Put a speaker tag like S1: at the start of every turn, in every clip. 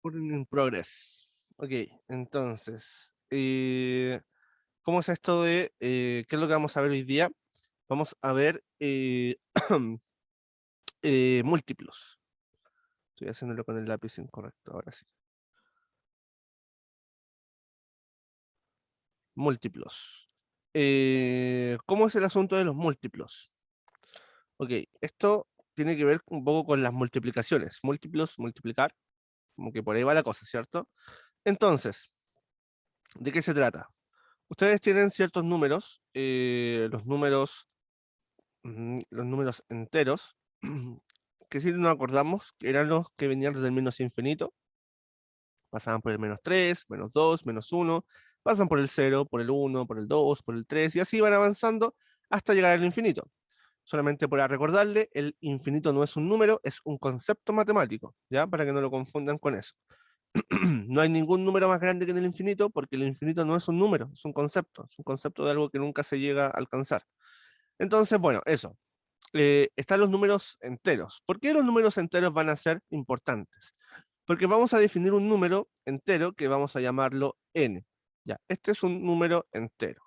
S1: Recording in progress. Ok, entonces, ¿cómo es esto de qué es lo que vamos a ver hoy día? Vamos a ver múltiplos. Estoy haciéndolo con el lápiz incorrecto, ahora sí. Múltiplos. ¿Cómo es el asunto de los múltiplos? Ok, esto tiene que ver un poco con las multiplicaciones. Múltiplos, multiplicar, como que por ahí va la cosa, ¿cierto? Entonces, ¿de qué se trata? Ustedes tienen ciertos números, los números enteros, que si nos acordamos que eran los que venían desde el menos infinito, pasaban por el menos 3, menos 2, menos uno, pasan por el cero, por el uno, por el 2, por el 3, y así van avanzando hasta llegar al infinito. Solamente para recordarle, el infinito no es un número, es un concepto matemático, ¿ya? Para que no lo confundan con eso. No hay ningún número más grande que el infinito porque el infinito no es un número, es un concepto de algo que nunca se llega a alcanzar. Entonces, bueno, eso. Están los números enteros. ¿Por qué los números enteros van a ser importantes? Porque vamos a definir un número entero que vamos a llamarlo n. Ya, este es un número entero.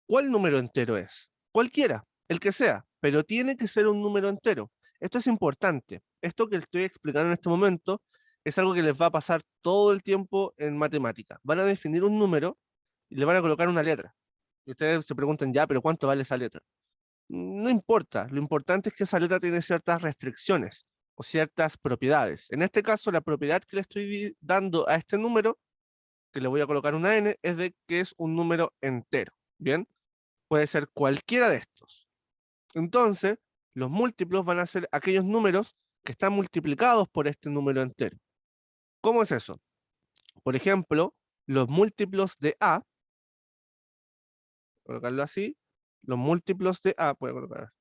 S1: ¿Cuál número entero es? Cualquiera, el que sea, pero tiene que ser un número entero. Esto es importante. Esto que estoy explicando en este momento es algo que les va a pasar todo el tiempo en matemática. Van a definir un número y le van a colocar una letra. Y ustedes se preguntan, ya, pero ¿cuánto vale esa letra? No importa, lo importante es que esa letra tiene ciertas restricciones o ciertas propiedades. En este caso, la propiedad que le estoy dando a este número, que le voy a colocar una n, es de que es un número entero. Bien, puede ser cualquiera de estos. Entonces, los múltiplos van a ser aquellos números que están multiplicados por este número entero. ¿Cómo es eso? Por ejemplo, los múltiplos de a, colocarlo así, los múltiplos de a, puede colocar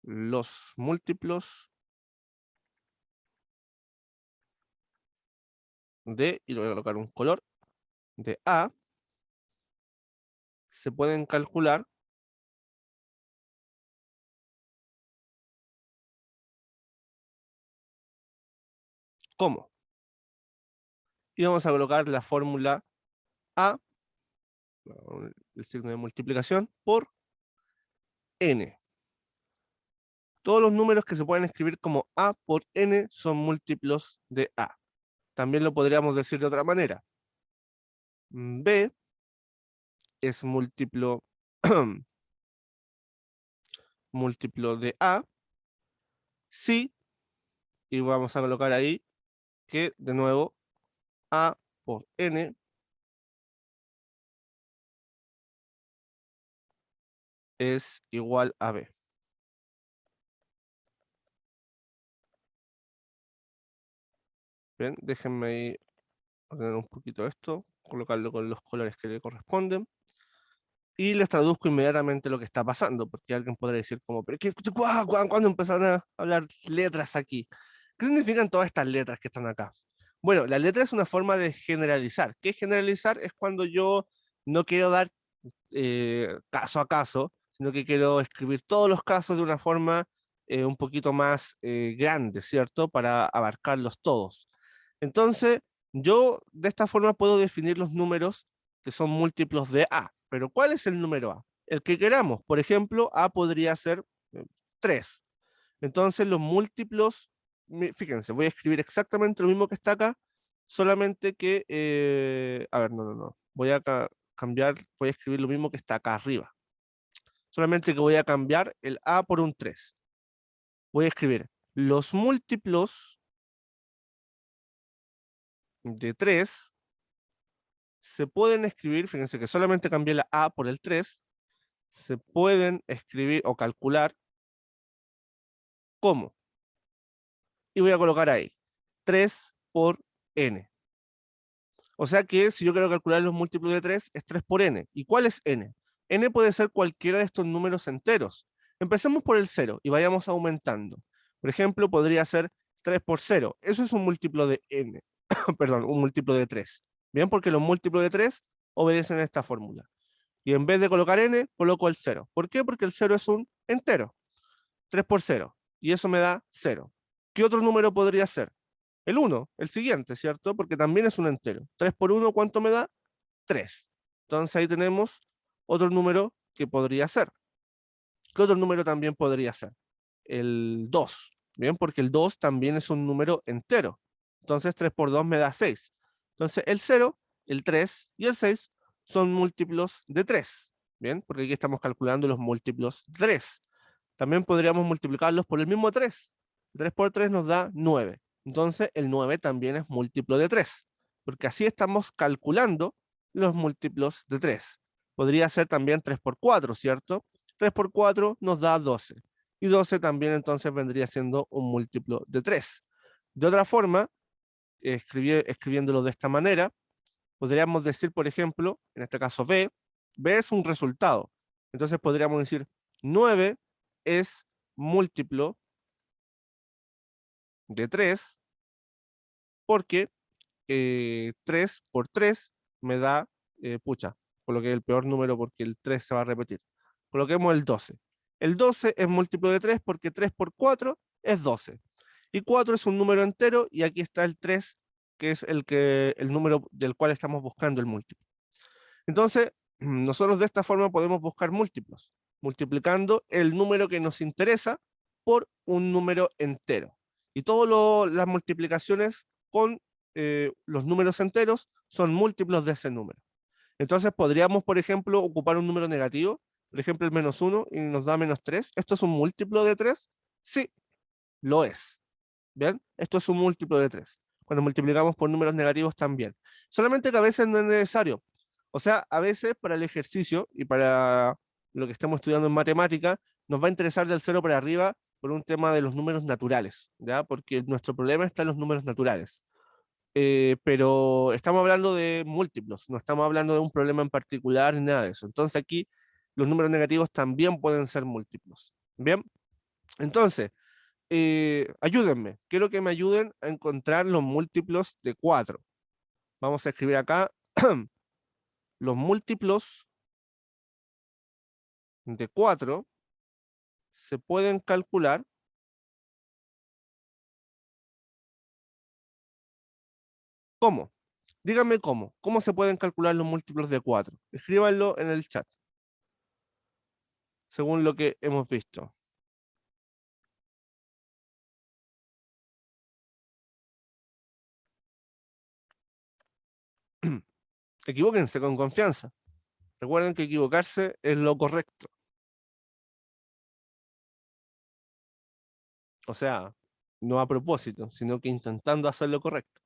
S1: los múltiplos de, y lo voy a colocar un color, de a, se pueden calcular como. Y vamos a colocar la fórmula a, el signo de multiplicación, por n. Todos los números que se pueden escribir como a por n son múltiplos de a. También lo podríamos decir de otra manera. B es múltiplo, múltiplo de a. Sí, y vamos a colocar ahí que, de nuevo, a por n es igual a b. Bien, déjenme ahí ordenar un poquito esto, colocarlo con los colores que le corresponden. Y les traduzco inmediatamente lo que está pasando, porque alguien podría decir como, pero qué, ¿cuándo empezaron a hablar letras aquí? ¿Qué significan todas estas letras que están acá? Bueno, la letra es una forma de generalizar. ¿Qué es generalizar? Es cuando yo no quiero dar caso a caso, sino que quiero escribir todos los casos de una forma un poquito más grande, ¿cierto? Para abarcarlos todos. Entonces, yo de esta forma puedo definir los números que son múltiplos de A. Pero ¿cuál es el número A? El que queramos. Por ejemplo, A podría ser 3. Entonces, los múltiplos, fíjense, voy a escribir exactamente lo mismo que está acá, solamente que, a ver, no. Voy a cambiar, voy a escribir lo mismo que está acá arriba. Solamente que voy a cambiar el A por un 3. Voy a escribir los múltiplos de 3 se pueden escribir, fíjense que solamente cambié la A por el 3, se pueden escribir o calcular como. Y voy a colocar ahí 3 por n. O sea que si yo quiero calcular los múltiplos de 3, es 3 por n. ¿Y cuál es n? N puede ser cualquiera de estos números enteros. Empecemos por el 0 y vayamos aumentando. Por ejemplo, podría ser 3 por 0. Eso es un múltiplo de n. Perdón, un múltiplo de 3. Bien, porque los múltiplos de 3 obedecen a esta fórmula. Y en vez de colocar n, coloco el 0. ¿Por qué? Porque el 0 es un entero. 3 por 0. Y eso me da 0. ¿Qué otro número podría ser? El 1, el siguiente, ¿cierto? Porque también es un entero. 3 por 1, ¿cuánto me da? 3. Entonces ahí tenemos otro número que podría ser. ¿Qué otro número también podría ser? El 2. Bien, porque el 2 también es un número entero. Entonces 3 por 2 me da 6. Entonces el 0, el 3 y el 6 son múltiplos de 3. Bien, porque aquí estamos calculando los múltiplos de 3. También podríamos multiplicarlos por el mismo 3. 3 por 3 nos da 9. Entonces el 9 también es múltiplo de 3, porque así estamos calculando los múltiplos de 3. Podría ser también 3 por 4, ¿cierto? 3 por 4 nos da 12. Y 12 también entonces vendría siendo un múltiplo de 3. De otra forma, escribiéndolo de esta manera, podríamos decir, por ejemplo, en este caso B, B es un resultado. Entonces podríamos decir 9 es múltiplo de 3 porque 3 por 3 me da, coloqué el peor número porque el 3 se va a repetir. Coloquemos el 12. El 12 es múltiplo de 3 porque 3 por 4 es 12. Y 4 es un número entero y aquí está el 3, que es el número del cual estamos buscando el múltiplo. Entonces, nosotros de esta forma podemos buscar múltiplos, multiplicando el número que nos interesa por un número entero. Y todas las multiplicaciones con los números enteros son múltiplos de ese número. Entonces podríamos, por ejemplo, ocupar un número negativo, por ejemplo el menos 1 y nos da menos 3. ¿Esto es un múltiplo de 3? Sí, lo es. ¿Bien? Esto es un múltiplo de 3. Cuando multiplicamos por números negativos también. Solamente que a veces no es necesario. O sea, a veces para el ejercicio y para lo que estamos estudiando en matemática, nos va a interesar del 0 para arriba por un tema de los números naturales, ¿ya? Porque nuestro problema está en los números naturales. Pero estamos hablando de múltiplos, no estamos hablando de un problema en particular ni nada de eso. Entonces aquí los números negativos también pueden ser múltiplos. Bien, entonces, ayúdenme, quiero que me ayuden a encontrar los múltiplos de 4. Vamos a escribir acá los múltiplos de 4 se pueden calcular. ¿Cómo? Díganme cómo. ¿Cómo se pueden calcular los múltiplos de 4? Escríbanlo en el chat, según lo que hemos visto. Equivóquense con confianza. Recuerden que equivocarse es lo correcto. O sea, no a propósito, sino que intentando hacer lo correcto.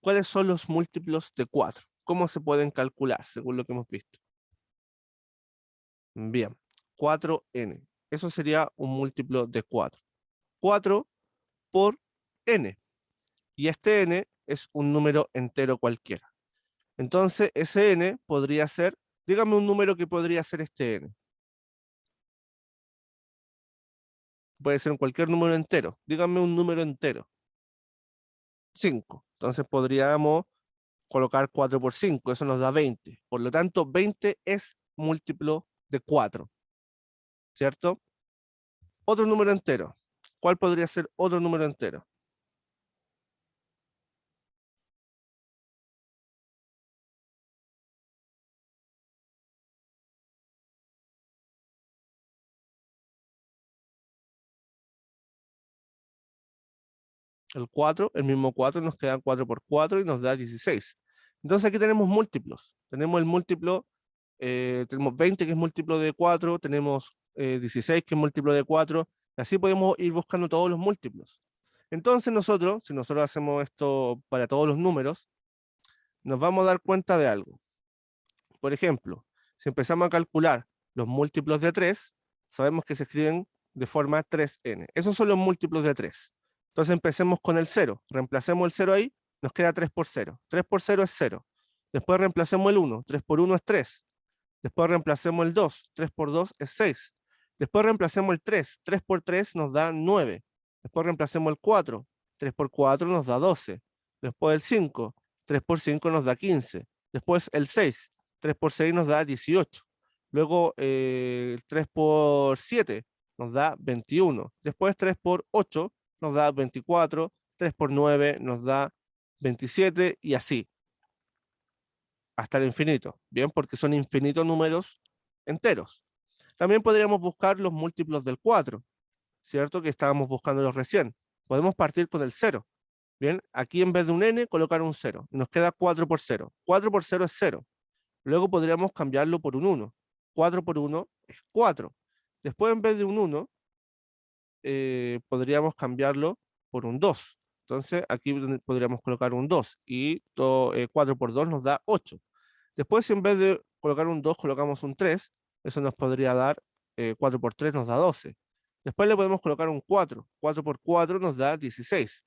S1: ¿Cuáles son los múltiplos de 4? ¿Cómo se pueden calcular según lo que hemos visto? Bien, 4n. Eso sería un múltiplo de 4. 4 por n. Y este n es un número entero cualquiera. Entonces, ese n podría ser, dígame un número que podría ser este n. Puede ser cualquier número entero. Dígame un número entero. 5. Entonces podríamos colocar 4 por 5, eso nos da 20. Por lo tanto, 20 es múltiplo de 4, ¿cierto? Otro número entero. ¿Cuál podría ser otro número entero? El 4, el mismo 4, nos queda 4 por 4 y nos da 16. Entonces aquí tenemos múltiplos. Tenemos el múltiplo, tenemos 20 que es múltiplo de 4, tenemos 16 que es múltiplo de 4, y así podemos ir buscando todos los múltiplos. Entonces nosotros, si nosotros hacemos esto para todos los números, nos vamos a dar cuenta de algo. Por ejemplo, si empezamos a calcular los múltiplos de 3, sabemos que se escriben de forma 3n. Esos son los múltiplos de 3. Entonces empecemos con el 0. Reemplacemos el 0 ahí, nos queda 3 por 0. 3 por 0 es 0. Después reemplacemos el 1. 3 por 1 es 3. Después reemplacemos el 2. 3 por 2 es 6. Después reemplacemos el 3. 3 por 3 nos da 9. Después reemplacemos el 4. 3 por 4 nos da 12. Después el 5. 3 por 5 nos da 15. Después el 6. 3 por 6 nos da 18. Luego 3 por 7 nos da 21. Después 3 por 8 nos da 24. 3 por 9 nos da 27 y así, hasta el infinito. Bien, porque son infinitos números enteros. También podríamos buscar los múltiplos del 4, ¿cierto? Que estábamos buscándolos recién. Podemos partir con el 0. Bien, aquí en vez de un n, colocar un 0. Nos queda 4 por 0. 4 por 0 es 0. Luego podríamos cambiarlo por un 1. 4 por 1 es 4. Después, en vez de un 1, podríamos cambiarlo por un 2. Entonces, aquí podríamos colocar un 2 y 4 por 2 nos da 8. Después, si en vez de colocar un 2, colocamos un 3, eso nos podría dar 4 por 3 nos da 12. Después le podemos colocar un 4. 4 por 4 nos da 16.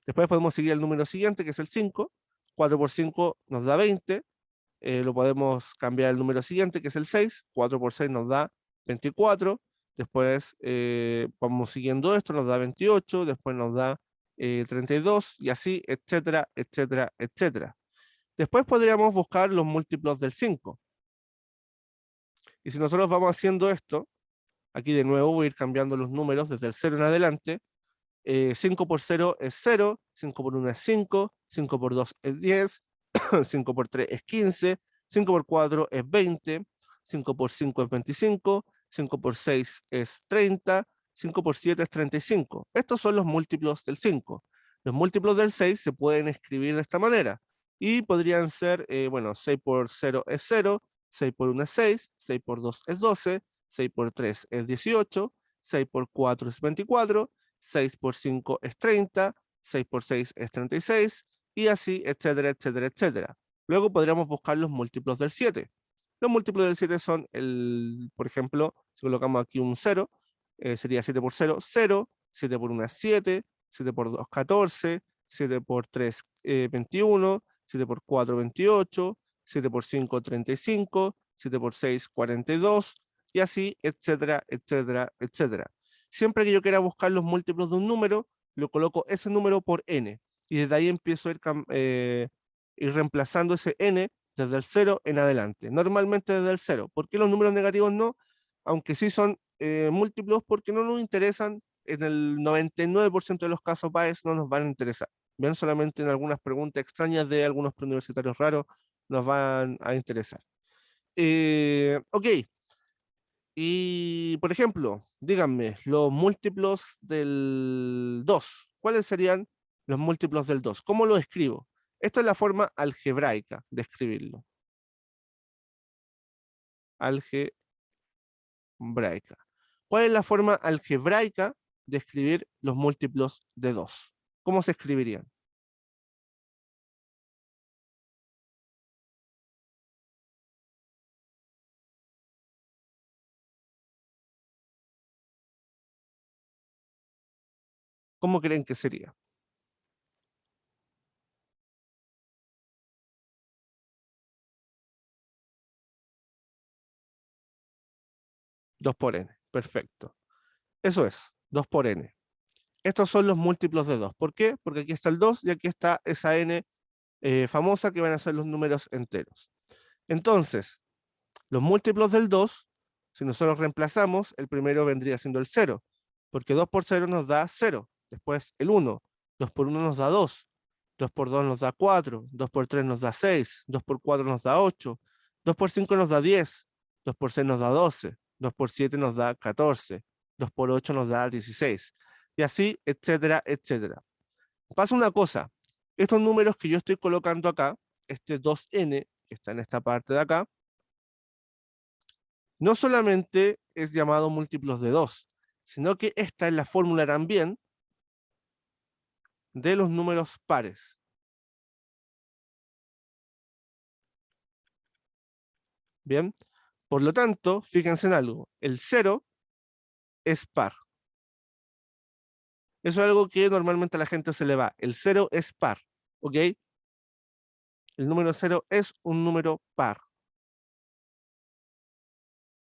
S1: Después podemos seguir el número siguiente, que es el 5. 4 por 5 nos da 20. Lo podemos cambiar el número siguiente, que es el 6. 4 por 6 nos da 24. Después vamos siguiendo esto, nos da 28. Después nos da 32 y así, etcétera, etcétera, etcétera. Después podríamos buscar los múltiplos del 5. Y si nosotros vamos haciendo esto, aquí de nuevo voy a ir cambiando los números desde el 0 en adelante. 5 por 0 es 0, 5 por 1 es 5, 5 por 2 es 10, 5 por 3 es 15, 5 por 4 es 20, 5 por 5 es 25, 5 por 6 es 30, 5 por 7 es 35. Estos son los múltiplos del 5. Los múltiplos del 6 se pueden escribir de esta manera y podrían ser, bueno, 6 por 0 es 0, 6 por 1 es 6, 6 por 2 es 12, 6 por 3 es 18, 6 por 4 es 24, 6 por 5 es 30, 6 por 6 es 36, y así, etcétera, etcétera, etcétera. Luego podríamos buscar los múltiplos del 7. Los múltiplos del 7 son, por ejemplo, si colocamos aquí un 0, sería 7 por 0, 0, 7 por 1 es 7, 7 por 2 14, 7 por 3 21, 7 por 4 28, 7 por 5 35, 7 por 6 42, y así, etcétera, etcétera, etcétera. Siempre que yo quiera buscar los múltiplos de un número, lo coloco ese número por n. Y desde ahí empiezo a ir reemplazando ese n desde el 0 en adelante. Normalmente desde el 0. ¿Por qué los números negativos no? Aunque sí son múltiplos, porque no nos interesan. En el 99% de los casos PAES no nos van a interesar. Bien, solamente en algunas preguntas extrañas de algunos preuniversitarios raros nos van a interesar. Ok, y, por ejemplo, díganme, los múltiplos del 2. ¿Cuáles serían los múltiplos del 2? ¿Cómo lo escribo? Esto es la forma algebraica de escribirlo. Algebraica. ¿Cuál es la forma algebraica de escribir los múltiplos de 2? ¿Cómo se escribirían? ¿Cómo creen que sería? 2 por n. Perfecto. Eso es, 2 por n. Estos son los múltiplos de 2. ¿Por qué? Porque aquí está el 2 y aquí está esa n famosa que van a ser los números enteros. Entonces, los múltiplos del 2, si nosotros reemplazamos, el primero vendría siendo el 0, porque 2 por 0 nos da 0. Después el 1, 2 por 1 nos da 2, 2 por 2 nos da 4, 2 por 3 nos da 6, 2 por 4 nos da 8, 2 por 5 nos da 10, 2 por 6 nos da 12, 2 por 7 nos da 14, 2 por 8 nos da 16. Y así, etcétera, etcétera. Pasa una cosa, estos números que yo estoy colocando acá, este 2n que está en esta parte de acá, no solamente es llamado múltiplos de 2, sino que esta es la fórmula también de los números pares. Bien, por lo tanto, fíjense en algo, el 0 es par. Eso es algo que normalmente a la gente se le va. El 0 es par, ¿ok? El número 0 es un número par.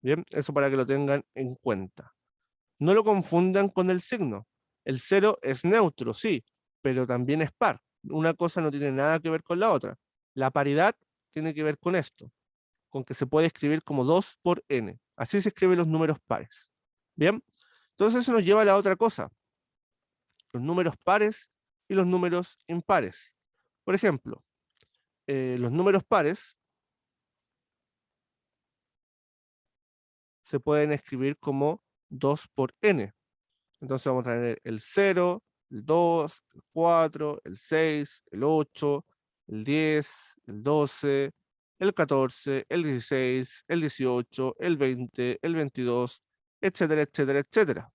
S1: Bien, eso para que lo tengan en cuenta. No lo confundan con el signo. El 0 es neutro, sí, pero también es par. Una cosa no tiene nada que ver con la otra. La paridad tiene que ver con esto. con que se puede escribir como 2 por n. Así se escriben los números pares. Bien, entonces eso nos lleva a la otra cosa, los números pares y los números impares. Por ejemplo, los números pares se pueden escribir como 2 por n. Entonces vamos a tener el 0, el 2, el 4, el 6, el 8, el 10, el 12, el 14, el 16, el 18, el 20, el 22, etcétera, etcétera, etcétera.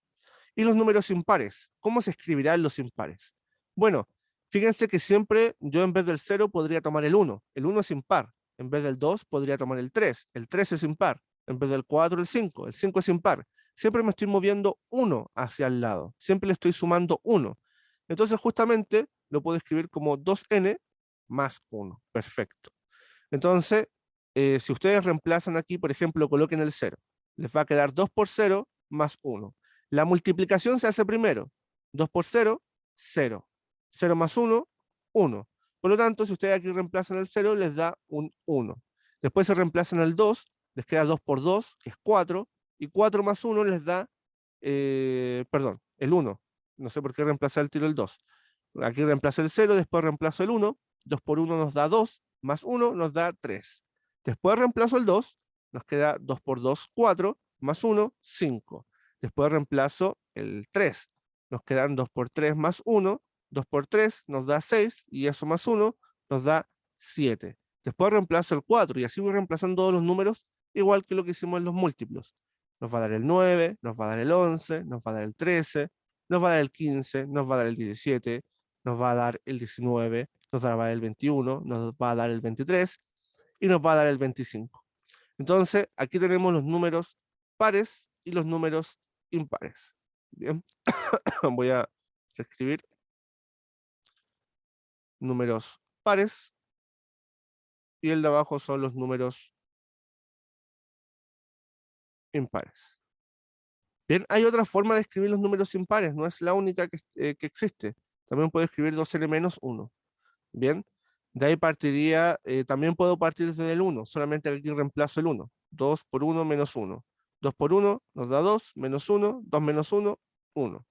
S1: Y los números impares, ¿cómo se escribirán los impares? Bueno, fíjense que siempre yo en vez del 0 podría tomar el 1 es impar, en vez del 2 podría tomar el 3 es impar, en vez del 4 el 5 es impar. Siempre me estoy moviendo 1 hacia el lado, siempre le estoy sumando 1. Entonces justamente lo puedo escribir como 2n más 1, perfecto. Entonces, si ustedes reemplazan aquí, por ejemplo, coloquen el 0, les va a quedar 2 por 0 más 1. La multiplicación se hace primero. 2 por 0, 0. 0 más 1, 1. Por lo tanto, si ustedes aquí reemplazan el 0, les da un 1. Después se reemplazan el 2, les queda 2 por 2, que es 4, y 4 más 1 les da, perdón, el 1. No sé por qué reemplazar el tiro el 2. Aquí reemplazo el 0, después reemplazo el 1, 2 por 1 nos da 2, más 1 nos da 3. Después reemplazo el 2, nos queda 2 por 2, 4, más 1, 5. Después reemplazo el 3, nos quedan 2 por 3 más 1, 2 por 3 nos da 6, y eso más 1 nos da 7. Después reemplazo el 4, y así voy reemplazando todos los números, igual que lo que hicimos en los múltiplos. Nos va a dar el 9, nos va a dar el 11, nos va a dar el 13, nos va a dar el 15, nos va a dar el 17, nos va a dar el 19, nos va a dar el 21, nos va a dar el 23 y nos va a dar el 25. Entonces, aquí tenemos los números pares y los números impares. Bien, voy a reescribir números pares y el de abajo son los números impares. Bien, hay otra forma de escribir los números impares, no es la única que existe. También puedo escribir 2n menos 1. Bien, de ahí partiría, también puedo partir desde el 1, solamente aquí reemplazo el 1. 2 por 1 menos 1. 2 por 1 nos da 2, menos 1, 2 menos 1, 1.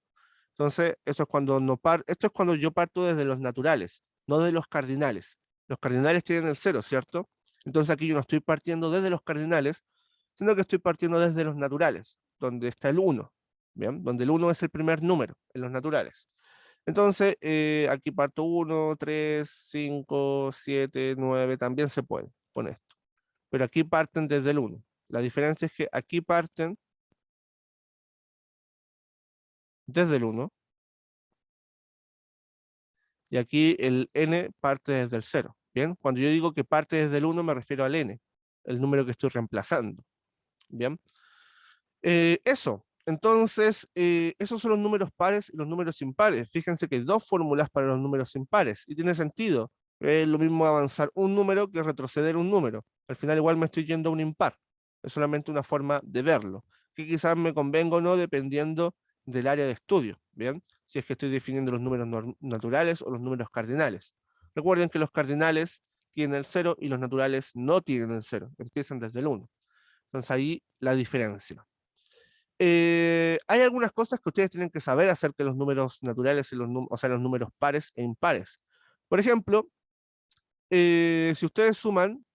S1: Entonces, eso es cuando no esto es cuando yo parto desde los naturales, no de los cardinales. Los cardinales tienen el 0, ¿cierto? Entonces aquí yo no estoy partiendo desde los cardinales, sino que estoy partiendo desde los naturales, donde está el 1, ¿bien? Donde el 1 es el primer número en los naturales. Entonces, aquí parto 1, 3, 5, 7, 9, también se puede con esto. Pero aquí parten desde el 1. La diferencia es que aquí parten desde el 1 y aquí el n parte desde el 0. Bien, cuando yo digo que parte desde el 1 me refiero al n, el número que estoy reemplazando. Bien, eso. Entonces, esos son los números pares y los números impares. Fíjense que hay dos fórmulas para los números impares y tiene sentido. Es lo mismo avanzar un número que retroceder un número. Al final igual me estoy yendo a un impar. Es solamente una forma de verlo, que quizás me convenga o no dependiendo del área de estudio. Bien, si es que estoy definiendo los números naturales o los números cardinales. Recuerden que los cardinales tienen el 0 y los naturales no tienen el 0, empiezan desde el 1. Entonces ahí la diferencia. Hay algunas cosas que ustedes tienen que saber acerca de los números naturales y o sea, los números pares e impares. Por ejemplo, si ustedes suman,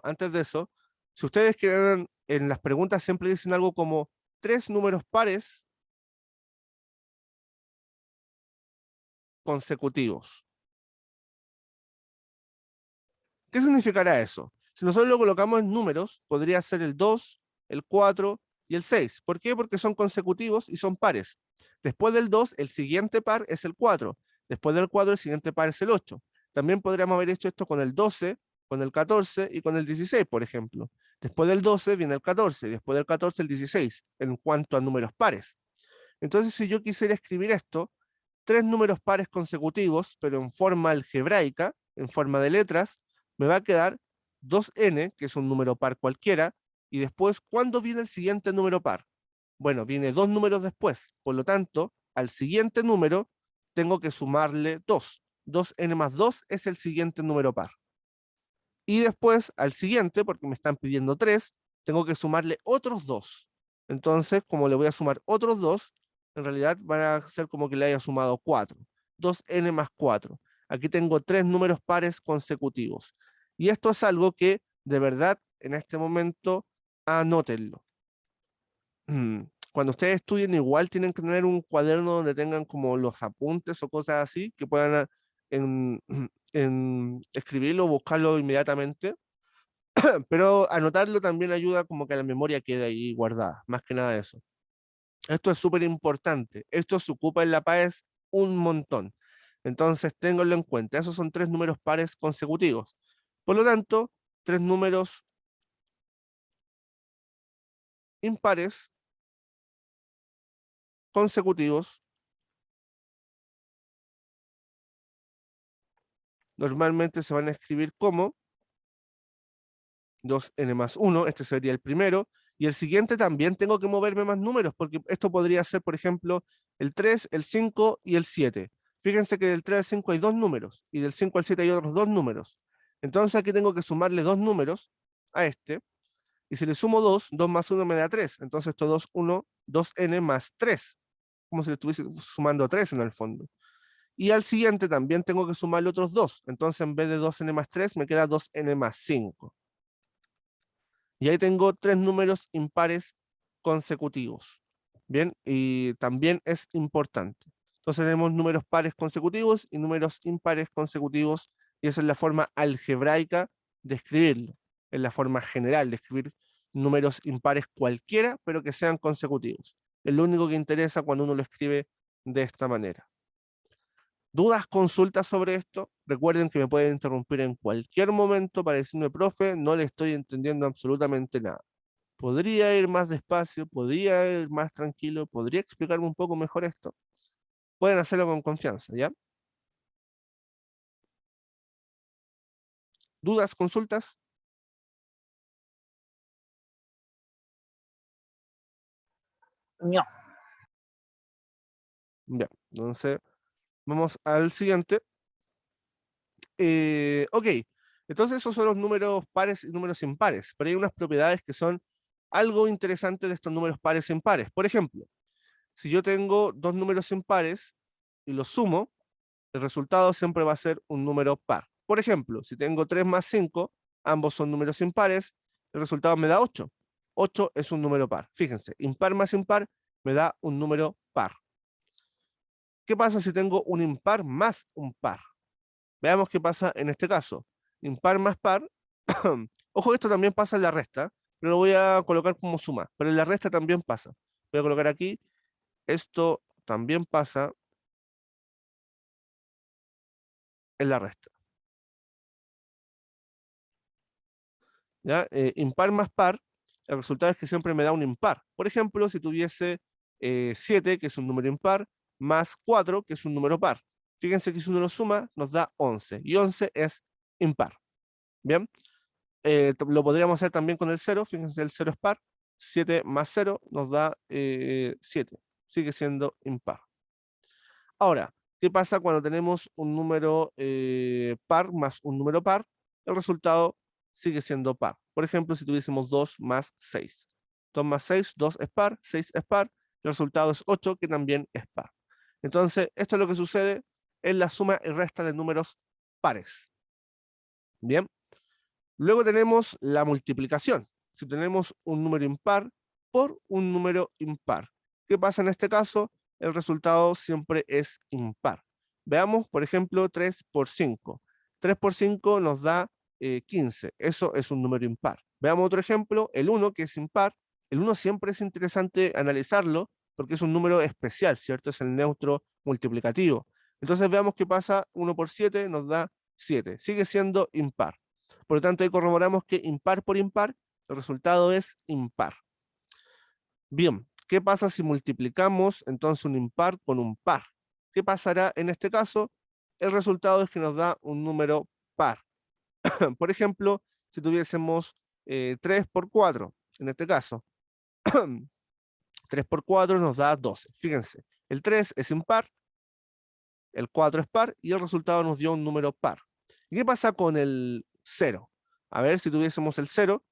S1: antes de eso, si ustedes quieren, en las preguntas siempre dicen algo como 3 números pares consecutivos. ¿Qué significará eso? Si nosotros lo colocamos en números, podría ser el 2, el 4 y el 6. ¿Por qué? Porque son consecutivos y son pares. Después del 2, el siguiente par es el 4. Después del 4, el siguiente par es el 8. También podríamos haber hecho esto con el 12, con el 14 y con el 16, por ejemplo. Después del 12 viene el 14, después del 14 el 16, en cuanto a números pares. Entonces, si yo quisiera escribir esto, 3 números pares consecutivos, pero en forma algebraica, en forma de letras, me va a quedar 2n, que es un número par cualquiera, y después, ¿cuándo viene el siguiente número par? Bueno, viene 2 números después, por lo tanto, al siguiente número tengo que sumarle 2. 2n más 2 es el siguiente número par. Y después, al siguiente, porque me están pidiendo 3, tengo que sumarle otros 2. Entonces, como le voy a sumar otros 2, en realidad van a ser como que le haya sumado 4. 2n más 4. Aquí tengo 3 números pares consecutivos. Y esto es algo que, de verdad, en este momento, anótenlo. Cuando ustedes estudien, igual tienen que tener un cuaderno donde tengan como los apuntes o cosas así, que puedan en, en escribirlo o buscarlo inmediatamente. Pero anotarlo también ayuda como que la memoria quede ahí guardada, más que nada eso. Esto es súper importante. Esto se ocupa en la PAES un montón. Entonces, ténganlo en cuenta. Esos son 3 números pares consecutivos. Por lo tanto, 3 números impares consecutivos normalmente se van a escribir como 2n más 1, este sería el primero, y el siguiente también tengo que moverme más números, porque esto podría ser, por ejemplo, el 3, el 5 y el 7. Fíjense que del 3 al 5 hay 2 números, y del 5 al 7 hay otros 2 números. Entonces aquí tengo que sumarle 2 números a este, y si le sumo 2, 2 más 1 me da 3. Entonces esto 2, 1, 2n más 3, como si le estuviese sumando 3 en el fondo. Y al siguiente también tengo que sumarle otros 2. Entonces en vez de 2n más 3 me queda 2n más 5. Y ahí tengo 3 números impares consecutivos. Bien, y también es importante. Entonces tenemos números pares consecutivos y números impares consecutivos, y esa es la forma algebraica de escribirlo. Es la forma general de escribir números impares cualquiera, pero que sean consecutivos. Es lo único que interesa cuando uno lo escribe de esta manera. ¿Dudas, consultas sobre esto? Recuerden que me pueden interrumpir en cualquier momento para decirme, profe, no le estoy entendiendo absolutamente nada. ¿Podría ir más despacio? ¿Podría ir más tranquilo? ¿Podría explicarme un poco mejor esto? Pueden hacerlo con confianza, ¿ya? ¿Dudas, consultas?
S2: No.
S1: Bien, entonces vamos al siguiente. Ok, entonces esos son los números pares y números impares, pero hay unas propiedades que son algo interesantes de estos números pares e impares. Por ejemplo, si yo tengo dos números impares y los sumo, el resultado siempre va a ser un número par. Por ejemplo, si tengo 3 más 5, ambos son números impares, el resultado me da 8. 8 es un número par. Fíjense, impar más impar me da un número par. ¿Qué pasa si tengo un impar más un par? Veamos qué pasa en este caso. Impar más par. Ojo, esto también pasa en la resta, pero lo voy a colocar como suma. Pero en la resta también pasa. Voy a colocar aquí. Esto también pasa en la resta. ¿Ya? Impar más par, el resultado es que siempre me da un impar. Por ejemplo, si tuviese 7, que es un número impar, más 4, que es un número par. Fíjense que si uno lo suma, nos da 11, y 11 es impar. Bien, lo podríamos hacer también con el 0, fíjense, el 0 es par, 7 más 0 nos da 7, sigue siendo impar. Ahora, ¿qué pasa cuando tenemos un número par más un número par? El resultado sigue siendo par. Por ejemplo, si tuviésemos 2 más 6. 2 más 6, 2 es par, 6 es par, el resultado es 8, que también es par. Entonces, esto es lo que sucede en la suma y resta de números pares. Bien, luego tenemos la multiplicación. Si tenemos un número impar por un número impar. ¿Qué pasa en este caso? El resultado siempre es impar. Veamos, por ejemplo, 3 por 5. 3 por 5 nos da 15. Eso es un número impar. Veamos otro ejemplo, el 1, que es impar. El 1 siempre es interesante analizarlo porque es un número especial, ¿cierto? Es el neutro multiplicativo. Entonces veamos qué pasa. 1 por 7 nos da 7. Sigue siendo impar. Por lo tanto, ahí corroboramos que impar por impar, el resultado es impar. Bien, ¿qué pasa si multiplicamos entonces un impar con un par? ¿Qué pasará en este caso? El resultado es que nos da un número par. Por ejemplo, si tuviésemos 3 por 4, en este caso, 3 por 4 nos da 12. Fíjense, el 3 es impar, el 4 es par y el resultado nos dio un número par. ¿Y qué pasa con el 0? A ver, si tuviésemos el 0,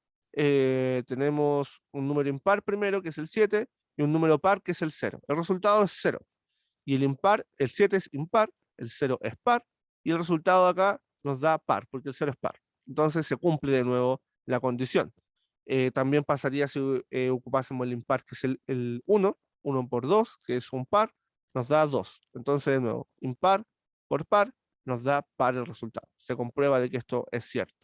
S1: tenemos un número impar primero, que es el 7, y un número par, que es el 0. El resultado es 0. Y el impar, el 7 es impar, el 0 es par, y el resultado de acá nos da par, porque el 0 es par. Entonces se cumple de nuevo la condición. También pasaría si ocupásemos el impar, que es el 1, 1 por 2, que es un par, nos da 2. Entonces, de nuevo, impar por par nos da par el resultado. Se comprueba de que esto es cierto.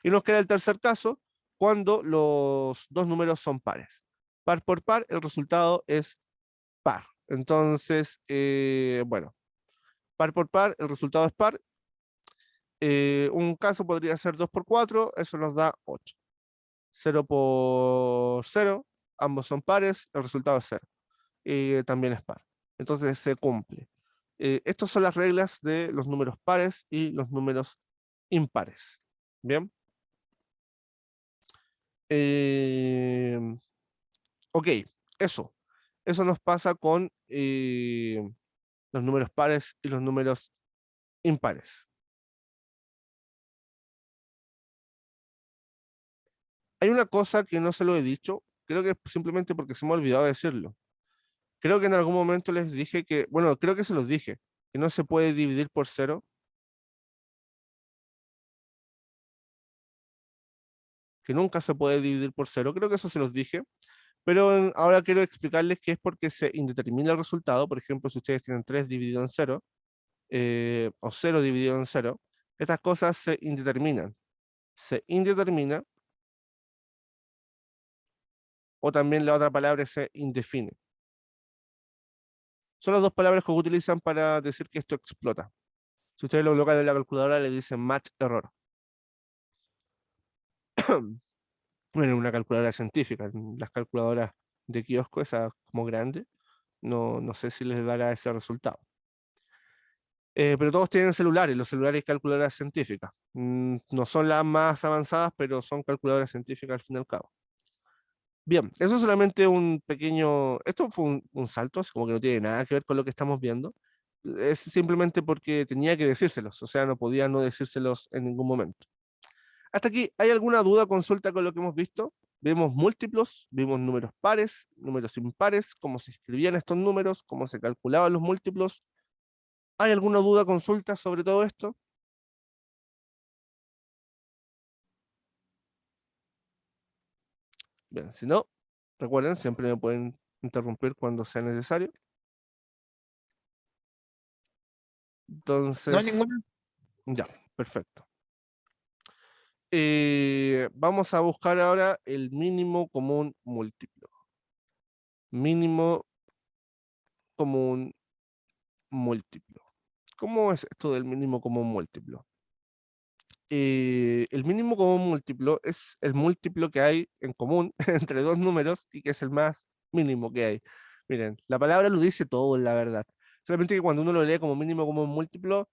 S1: Y nos queda el tercer caso, cuando los dos números son pares. Par por par, el resultado es par. Entonces, bueno, par por par, el resultado es par. Un caso podría ser 2 por 4, eso nos da 8. 0 por 0, ambos son pares, el resultado es 0. También es par. Entonces se cumple. Estas son las reglas de los números pares y los números impares. Bien. Eh, ok, eso. Eso nos pasa con los números pares y los números impares. Hay una cosa que no se lo he dicho, creo que es simplemente porque se me ha olvidado decirlo. Creo que en algún momento les dije que, bueno, creo que se los dije, que no se puede dividir por cero, que nunca se puede dividir por cero, creo que eso se los dije, pero ahora quiero explicarles que es porque se indetermina el resultado. Por ejemplo, si ustedes tienen 3 dividido en cero, o 0 dividido en cero, estas cosas se indeterminan. Se indetermina, o también la otra palabra es se indefine. Son las dos palabras que utilizan para decir que esto explota. Si ustedes lo colocan en la calculadora, le dicen match error. Bueno, una calculadora científica, las calculadoras de kiosco, esas como grandes, no sé si les dará ese resultado. Pero todos tienen celulares, los celulares y calculadoras científicas. No son las más avanzadas, pero son calculadoras científicas al fin y al cabo. Bien, eso es solamente un pequeño, esto fue un salto, así como que no tiene nada que ver con lo que estamos viendo. Es simplemente porque tenía que decírselos, o sea, no podía no decírselos en ningún momento. Hasta aquí, ¿hay alguna duda, consulta con lo que hemos visto? Vemos múltiplos, vimos números pares, números impares, cómo se escribían estos números, cómo se calculaban los múltiplos. ¿Hay alguna duda, consulta sobre todo esto? Bien, si no, recuerden, siempre me pueden interrumpir cuando sea necesario.
S2: No hay
S1: Entonces,
S2: ninguna.
S1: ya, perfecto. Vamos a buscar ahora el mínimo común múltiplo. Mínimo común múltiplo. ¿Cómo es esto del mínimo común múltiplo? El mínimo común múltiplo es el múltiplo que hay en común entre dos números y que es el más mínimo que hay. Miren, la palabra lo dice todo, la verdad. Solamente que cuando uno lo lee como mínimo común múltiplo,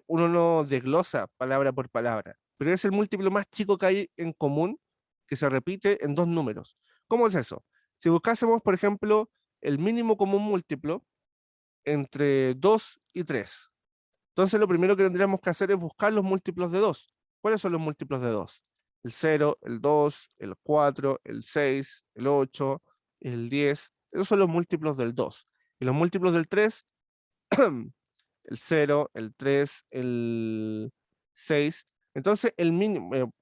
S1: uno no desglosa palabra por palabra, pero es el múltiplo más chico que hay en común que se repite en dos números. ¿Cómo es eso? Si buscásemos, por ejemplo, el mínimo común múltiplo entre 2 y 3. Entonces lo primero que tendríamos que hacer es buscar los múltiplos de 2. ¿Cuáles son los múltiplos de 2? El 0, el 2, el 4, el 6, el 8, el 10. Esos son los múltiplos del 2. Y los múltiplos del 3, el 0, el 3, el 6. Entonces el mínimo,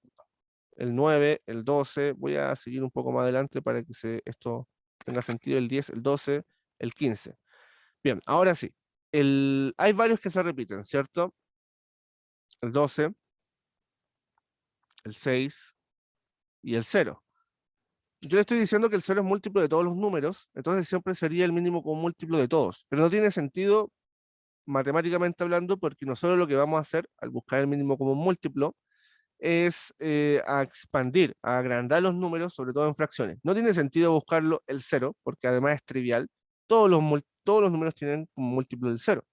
S1: el 9, el 12, voy a seguir un poco más adelante para que esto tenga sentido, el 10, el 12, el 15. Bien, ahora sí. Hay varios que se repiten, ¿cierto? El 12, el 6 y el 0. Yo le estoy diciendo que el 0 es múltiplo de todos los números, entonces siempre sería el mínimo común múltiplo de todos. Pero no tiene sentido matemáticamente hablando, porque nosotros lo que vamos a hacer al buscar el mínimo común múltiplo es a expandir, a agrandar los números, sobre todo en fracciones. No tiene sentido buscarlo el 0, porque además es trivial. Todos los números tienen como múltiplo el 0.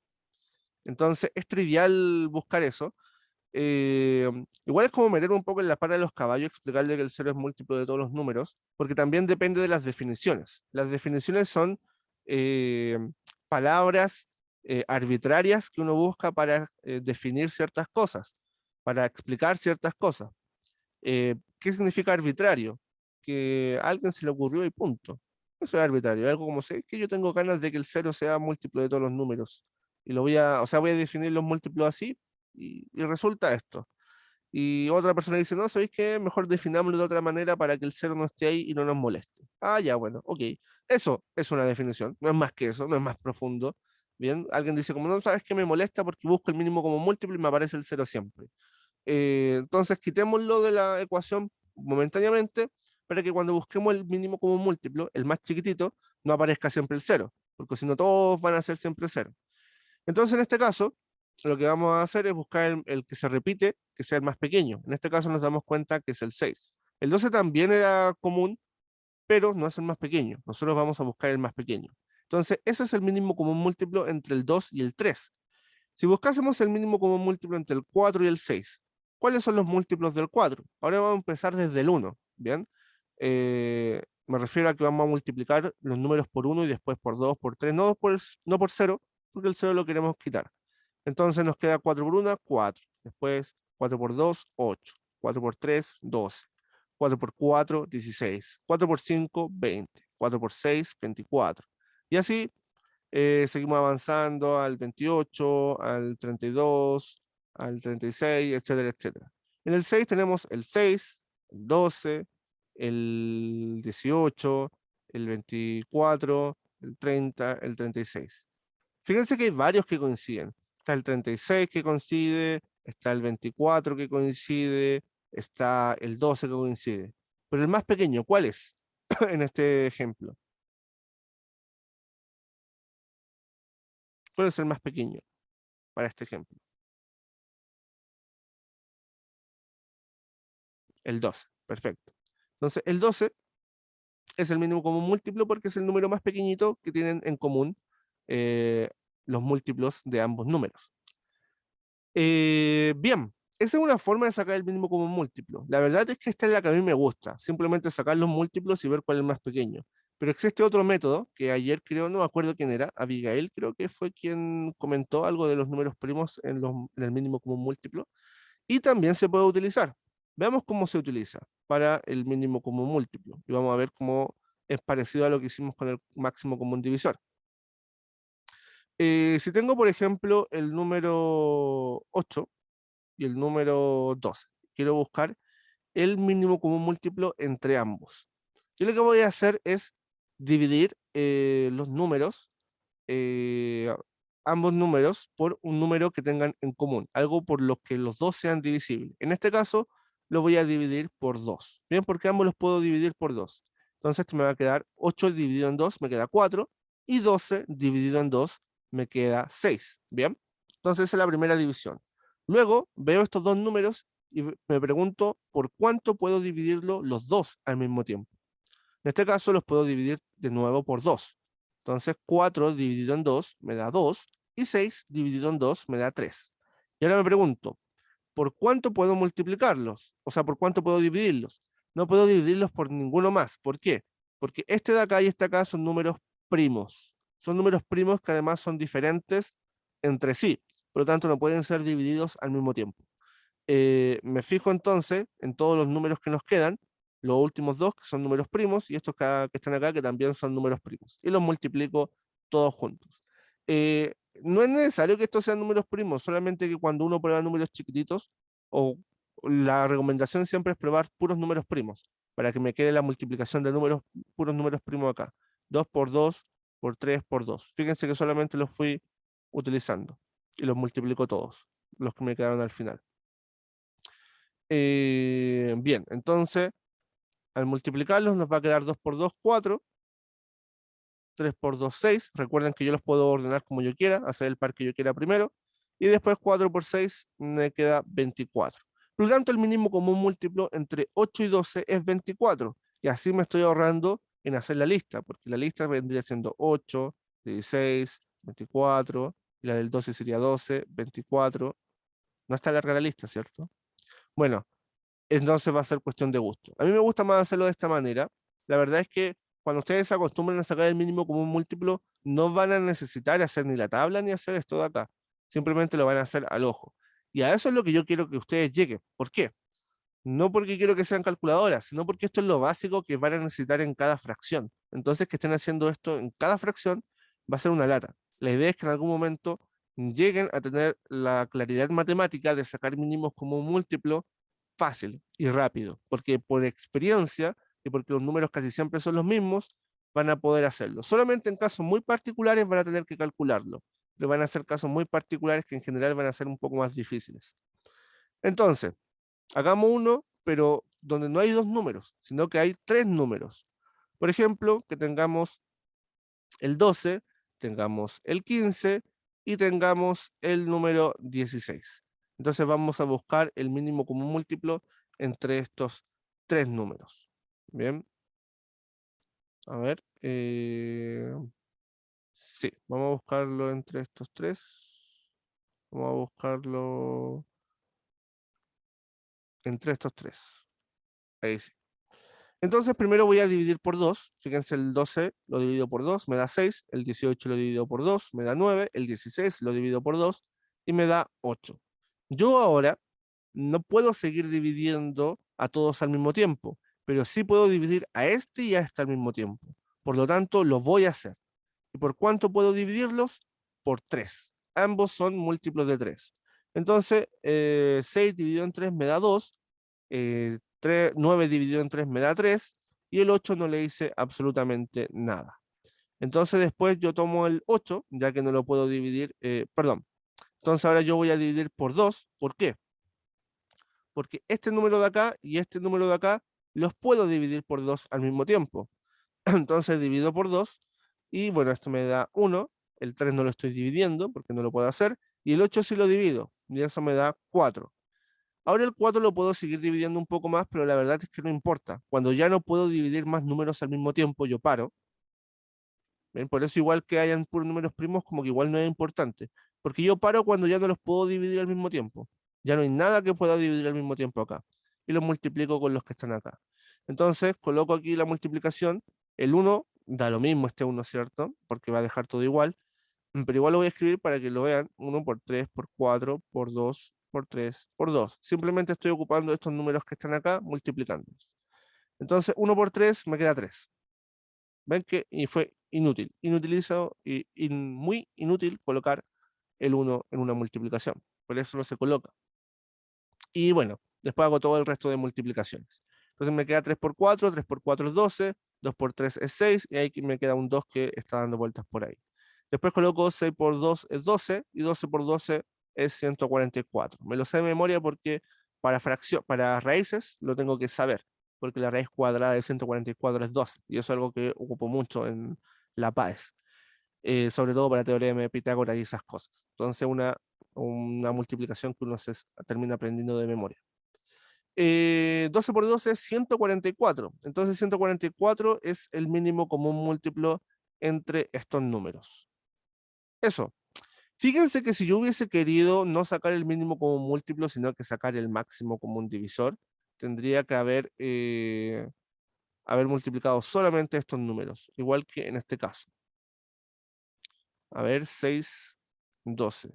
S1: Entonces es trivial buscar eso. Eh, Igual es como meter un poco en la pata de los caballos, explicarle que el cero es múltiplo de todos los números, porque también depende de las definiciones. Las definiciones son eh, palabras arbitrarias que uno busca para definir ciertas cosas, para explicar ciertas cosas. ¿Qué significa arbitrario? Que a alguien se le ocurrió y punto. Eso es arbitrario. Algo como sé que yo tengo ganas de que el cero sea múltiplo de todos los números. Y lo voy a, o sea, voy a definir los múltiplos así y resulta esto. Y otra persona dice, no, ¿sabéis qué? Mejor definámoslo de otra manera para que el cero no esté ahí y no nos moleste. Ah, ya, bueno, ok. Eso es una definición, no es más que eso, no es más profundo. Bien, alguien dice, como no sabes qué me molesta porque busco el mínimo como múltiplo y me aparece el cero siempre. Entonces, quitémoslo de la ecuación momentáneamente para que cuando busquemos el mínimo como múltiplo, el más chiquitito, no aparezca siempre el cero, porque si no todos van a ser siempre cero. Entonces, en este caso, lo que vamos a hacer es buscar el que se repite, que sea el más pequeño. En este caso nos damos cuenta que es el 6. El 12 también era común, pero no es el más pequeño. Nosotros vamos a buscar el más pequeño. Entonces, ese es el mínimo común múltiplo entre el 2 y el 3. Si buscásemos el mínimo común múltiplo entre el 4 y el 6, ¿cuáles son los múltiplos del 4? Ahora vamos a empezar desde el 1, ¿bien? Me refiero a que vamos a multiplicar los números por 1 y después por 2, por 3, no por 0, porque el 0 lo queremos quitar. Entonces nos queda 4 por 1, 4. Después 4 por 2, 8. 4 por 3, 12. 4 por 4, 16. 4 por 5, 20. 4 por 6, 24. Y así seguimos avanzando al 28, al 32, al 36, etcétera, etcétera. En el 6 tenemos el 6, el 12, el 18, el 24, el 30, el 36. Fíjense que hay varios que coinciden. Está el 36 que coincide, está el 24 que coincide, está el 12 que coincide. Pero el más pequeño, ¿cuál es en este ejemplo? ¿Cuál es el más pequeño para este ejemplo? El 12, perfecto. Entonces, el 12 es el mínimo común múltiplo porque es el número más pequeñito que tienen en común eh, los múltiplos de ambos números. Bien, esa es una forma de sacar el mínimo común múltiplo. La verdad es que esta es la que a mí me gusta, simplemente sacar los múltiplos y ver cuál es el más pequeño. Pero existe otro método que ayer creo, no me acuerdo quién era, Abigail creo que fue quien comentó algo de los números primos en el mínimo común múltiplo, y también se puede utilizar. Veamos cómo se utiliza para el mínimo común múltiplo y vamos a ver cómo es parecido a lo que hicimos con el máximo común divisor. Si tengo, por ejemplo, el número 8 y el número 12, quiero buscar el mínimo común múltiplo entre ambos. Yo lo que voy a hacer es dividir los números, eh, ambos números, por un número que tengan en común, algo por lo que los dos sean divisibles. En este caso, lo voy a dividir por 2. Bien, porque ambos los puedo dividir por 2. Entonces, esto me va a quedar 8 dividido en 2, me queda 4, y 12 dividido en 2, me queda 6. Bien, entonces esa es la primera división. Luego, veo estos dos números y me pregunto por cuánto puedo dividirlo los dos al mismo tiempo. En este caso los puedo dividir de nuevo por 2. Entonces 4 dividido en 2 me da 2 y 6 dividido en 2 me da 3. Y ahora me pregunto, ¿por cuánto puedo multiplicarlos? O sea, ¿por cuánto puedo dividirlos? No puedo dividirlos por ninguno más. ¿Por qué? Porque este de acá y este de acá son números primos. Son números primos que además son diferentes entre sí. Por lo tanto, no pueden ser divididos al mismo tiempo. Me fijo entonces en todos los números que nos quedan, los últimos dos que son números primos y estos que están acá que también son números primos, y los multiplico todos juntos. Eh, no es necesario que estos sean números primos, solamente que cuando uno prueba números chiquititos, o la recomendación siempre es probar puros números primos, para que me quede la multiplicación de números, puros números primos acá. 2 por 2 por 3 por 2. Fíjense que solamente los fui utilizando y los multiplico todos, los que me quedaron al final. Bien, entonces al multiplicarlos nos va a quedar 2 por 2, 4, 3 por 2, 6. Recuerden que yo los puedo ordenar como yo quiera, hacer el par que yo quiera primero. Y después 4 por 6 me queda 24. Por lo tanto, el mínimo común múltiplo entre 8 y 12 es 24. Y así me estoy ahorrando en hacer la lista, porque la lista vendría siendo 8, 16, 24, y la del 12 sería 12, 24. No está larga la lista, ¿cierto? Bueno, entonces va a ser cuestión de gusto. A mí me gusta más hacerlo de esta manera. La verdad es que cuando ustedes se acostumbran a sacar el mínimo común múltiplo, no van a necesitar hacer ni la tabla ni hacer esto de acá. Simplemente lo van a hacer al ojo. Y a eso es lo que yo quiero que ustedes lleguen. ¿Por qué? No porque quiero que sean calculadoras, sino porque esto es lo básico que van a necesitar en cada fracción. Entonces, que estén haciendo esto en cada fracción va a ser una lata. La idea es que en algún momento lleguen a tener la claridad matemática de sacar mínimos como un múltiplo fácil y rápido, porque por experiencia y porque los números casi siempre son los mismos, van a poder hacerlo. Solamente en casos muy particulares van a tener que calcularlo, pero van a ser casos muy particulares que en general van a ser un poco más difíciles. Entonces, hagamos uno, pero donde no hay dos números, sino que hay tres números. Por ejemplo, que tengamos el 12, tengamos el 15 y tengamos el número 16. Entonces vamos a buscar el mínimo común múltiplo entre estos tres números. Bien, a ver. Sí, vamos a buscarlo entre estos tres. Vamos a buscarlo entre estos tres. Ahí sí. Entonces primero voy a dividir por 2. Fíjense, el 12 lo divido por 2, me da 6. El 18 lo divido por 2, me da 9. El 16 lo divido por 2 y me da 8. Yo ahora no puedo seguir dividiendo a todos al mismo tiempo, pero sí puedo dividir a este y a este al mismo tiempo. Por lo tanto, lo voy a hacer. ¿Y por cuánto puedo dividirlos? Por 3. Ambos son múltiplos de 3. Entonces, 6 dividido en 3 me da 2. 9 dividido en 3 me da 3. Y el 8 no le hice absolutamente nada. Entonces después yo tomo el 8, ya que no lo puedo dividir, perdón. Entonces ahora yo voy a dividir por 2. ¿Por qué? Porque este número de acá y este número de acá los puedo dividir por 2 al mismo tiempo. Entonces divido por 2 y bueno, esto me da 1. El 3 no lo estoy dividiendo porque no lo puedo hacer. Y el 8 sí lo divido y eso me da 4. Ahora el 4 lo puedo seguir dividiendo un poco más, pero la verdad es que no importa. Cuando ya no puedo dividir más números al mismo tiempo, yo paro. ¿Ven? Por eso igual que hayan puros números primos, como que igual no es importante. Porque yo paro cuando ya no los puedo dividir al mismo tiempo. Ya no hay nada que pueda dividir al mismo tiempo acá. Y los multiplico con los que están acá. Entonces coloco aquí la multiplicación. El 1 da lo mismo este 1, ¿cierto? Porque va a dejar todo igual. Pero igual lo voy a escribir para que lo vean. 1 por 3, por 4, por 2, por 3, por 2. Simplemente estoy ocupando estos números que están acá, multiplicándolos. Entonces 1 por 3 me queda 3. Ven que y fue inútil, inutilizado y muy inútil colocar el 1 en una multiplicación. Por eso no se coloca. Y bueno, después hago todo el resto de multiplicaciones. Entonces me queda 3 por 4, 3 por 4 es 12, 2 por 3 es 6, y ahí me queda un 2 que está dando vueltas por ahí. Después coloco 6 por 2 es 12, y 12 por 12 es 144. Me lo sé de memoria porque para raíces lo tengo que saber, porque la raíz cuadrada de 144 es 12, y eso es algo que ocupo mucho en la PAES, sobre todo para teorema de Pitágoras y esas cosas. Entonces una multiplicación que uno se termina aprendiendo de memoria. 12 por 12 es 144. Entonces 144 es el mínimo común múltiplo entre estos números. Eso. Fíjense que si yo hubiese querido no sacar el mínimo común múltiplo, sino que sacar el máximo común divisor, tendría que haber multiplicado solamente estos números, igual que en este caso. A ver, 6, 12.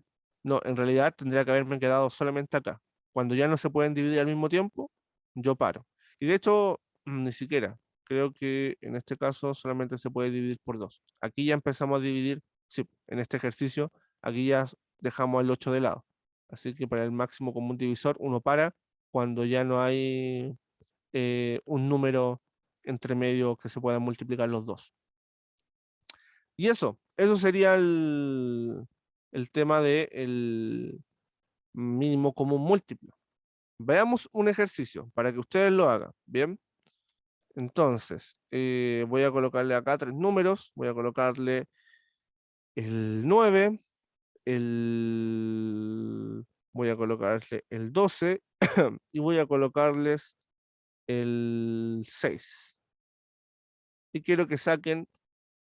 S1: No, en realidad tendría que haberme quedado solamente acá. Cuando ya no se pueden dividir al mismo tiempo, yo paro. Y de hecho, ni siquiera. Creo que en este caso solamente se puede dividir por 2. Aquí ya empezamos a dividir, sí, en este ejercicio, aquí ya dejamos el 8 de lado. Así que para el máximo común divisor, uno para cuando ya no hay un número entre medio que se pueda multiplicar los dos. Y eso sería el tema del mínimo común múltiplo. Veamos un ejercicio para que ustedes lo hagan, ¿bien? Entonces, voy a colocarle acá tres números, voy a colocarle el 9, voy a colocarle el 12 y voy a colocarles el 6. Y quiero que saquen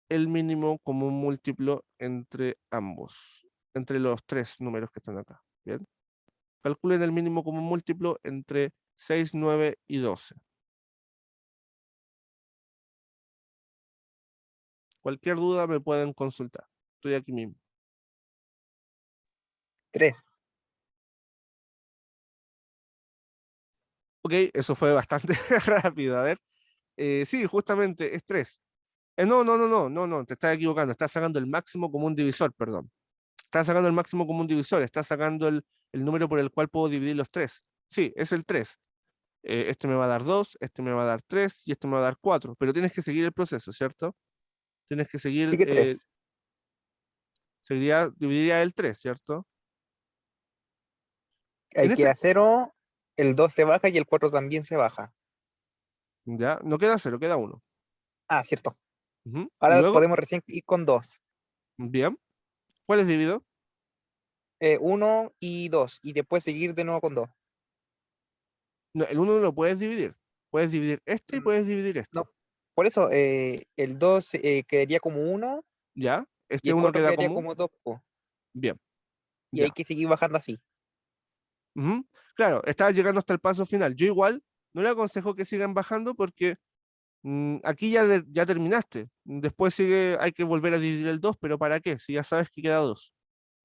S1: el mínimo común múltiplo entre ambos, entre los tres números que están acá. Bien. Calculen el mínimo común múltiplo entre 6, 9 y 12. Cualquier duda me pueden consultar. Estoy aquí mismo.
S2: 3.
S1: Ok, eso fue bastante rápido. A ver. Sí, justamente es 3. No, te estás equivocando. Estás sacando el máximo común divisor, perdón. Estás sacando el máximo común divisor. Estás sacando el número por el cual puedo dividir los 3. Sí, es el 3. Este me va a dar 2, este me va a dar 3 y este me va a dar 4. Pero tienes que seguir el proceso, ¿cierto? Tienes que seguir,
S2: Sí que 3.
S1: dividiría el 3, ¿cierto? En
S2: Hay que
S1: este,
S2: a 0, el 2 se baja y el 4 también se baja.
S1: ya, no queda 0, queda 1.
S2: Ah, cierto.
S1: Y
S2: Ahora
S1: luego,
S2: podemos recién ir con 2.
S1: bien, ¿cuáles divido?
S2: 1 y 2. Y después seguir de nuevo con 2.
S1: No, el 1 no lo puedes dividir. Puedes dividir este y puedes dividir este.
S2: No. Por eso, el 2 quedaría como 1
S1: ¿Ya?
S2: y
S1: Este
S2: el
S1: uno
S2: 4
S1: queda
S2: quedaría
S1: como,
S2: como 2.
S1: bien,
S2: Y hay
S1: ya.
S2: que seguir bajando así.
S1: Claro, estás llegando hasta el paso final. Yo igual no le aconsejo que sigan bajando porque aquí ya, ya terminaste. Después sigue, hay que volver a dividir el 2, pero ¿para qué? Si ya sabes que queda 2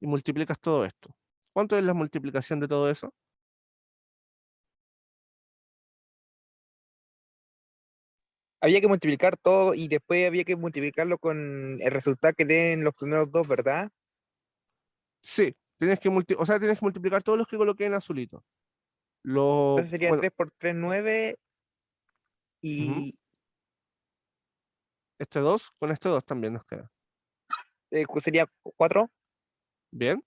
S1: y multiplicas todo esto. ¿Cuánto es la multiplicación de todo eso?
S2: Había que multiplicar todo y después había que multiplicarlo con el resultado que den los primeros dos, ¿verdad?
S1: Sí, o sea, tienes que multiplicar todos los que coloqué en azulito.
S2: Entonces sería
S1: Bueno,
S2: 3 por 3 9
S1: ujú,
S2: y
S1: este 2 con este 2 también nos queda.
S2: sería 4
S1: Bien,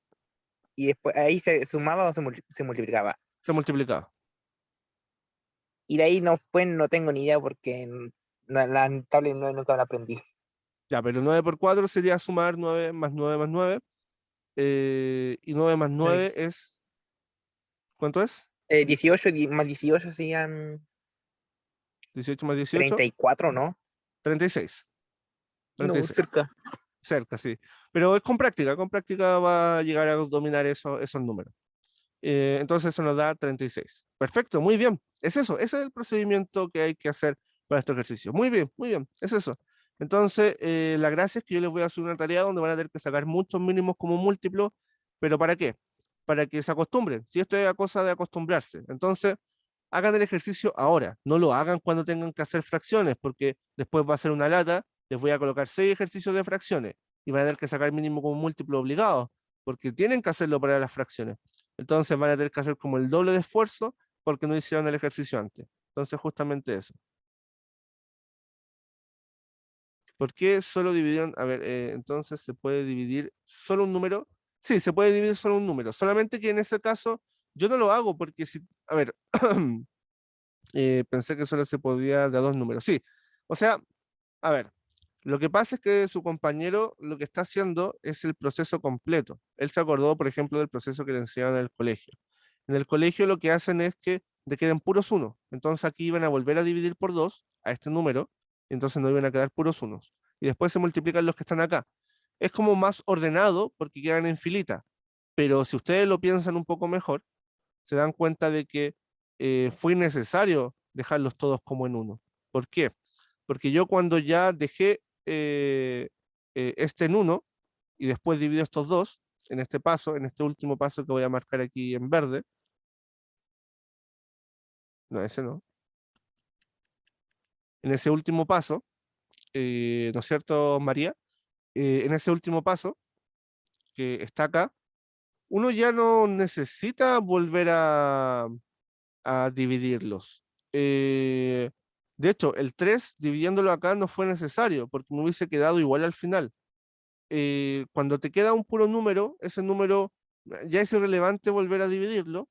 S2: y después ahí se sumaba o se multiplicaba.
S1: se multiplicaba.
S2: Y de ahí no, pues, no tengo ni idea porque la tablet no, nunca la aprendí.
S1: Ya, pero 9 por 4 sería sumar 9 más 9 más 9. Y 9 más 9 es, ¿cuánto es?
S2: 18 más 18 serían
S1: 18 más 18,
S2: 34, ¿no?
S1: 36.
S2: No,
S1: 36.
S2: cerca.
S1: Cerca, sí. Pero es con práctica va a llegar a dominar esos números. Entonces eso nos da 36. Perfecto, muy bien. Es eso, ese es el procedimiento que hay que hacer para este ejercicio. Muy bien, es eso. Entonces, la gracia es que yo les voy a hacer una tarea donde van a tener que sacar muchos mínimos como múltiplos, pero ¿para qué? Para que se acostumbren. Si esto es a cosa de acostumbrarse. Entonces, hagan el ejercicio ahora, no lo hagan cuando tengan que hacer fracciones, porque después va a ser una lata, les voy a colocar 6 ejercicios de fracciones y van a tener que sacar mínimo como múltiplo obligado, porque tienen que hacerlo para las fracciones. Entonces van a tener que hacer como el doble de esfuerzo porque no hicieron el ejercicio antes. Entonces justamente eso. ¿Por qué solo dividieron? A ver, entonces se puede dividir solo un número. Sí, se puede dividir solo un número. Solamente que en ese caso yo no lo hago porque si, a ver, pensé que solo se podía de a dos números. Sí, o sea, a ver, lo que pasa es que su compañero lo que está haciendo es el proceso completo. Él se acordó, por ejemplo, del proceso que le enseñaban en el colegio. En el colegio lo que hacen es que le queden puros unos. Entonces aquí iban a volver a dividir por dos a este número, y entonces no iban a quedar puros unos. Y después se multiplican los que están acá. Es como más ordenado porque quedan en filita. Pero si ustedes lo piensan un poco mejor, se dan cuenta de que fue necesario dejarlos todos como en uno. ¿Por qué? Porque yo cuando ya dejé este en uno y después divido estos dos, en este paso, en este último paso que voy a marcar aquí en verde, no, ese no, en ese último paso, ¿no es cierto, María? En ese último paso que está acá, uno ya no necesita volver a dividirlos. De hecho, el 3 dividiéndolo acá no fue necesario porque me hubiese quedado igual al final. Cuando te queda un puro número, ese número ya es irrelevante volver a dividirlo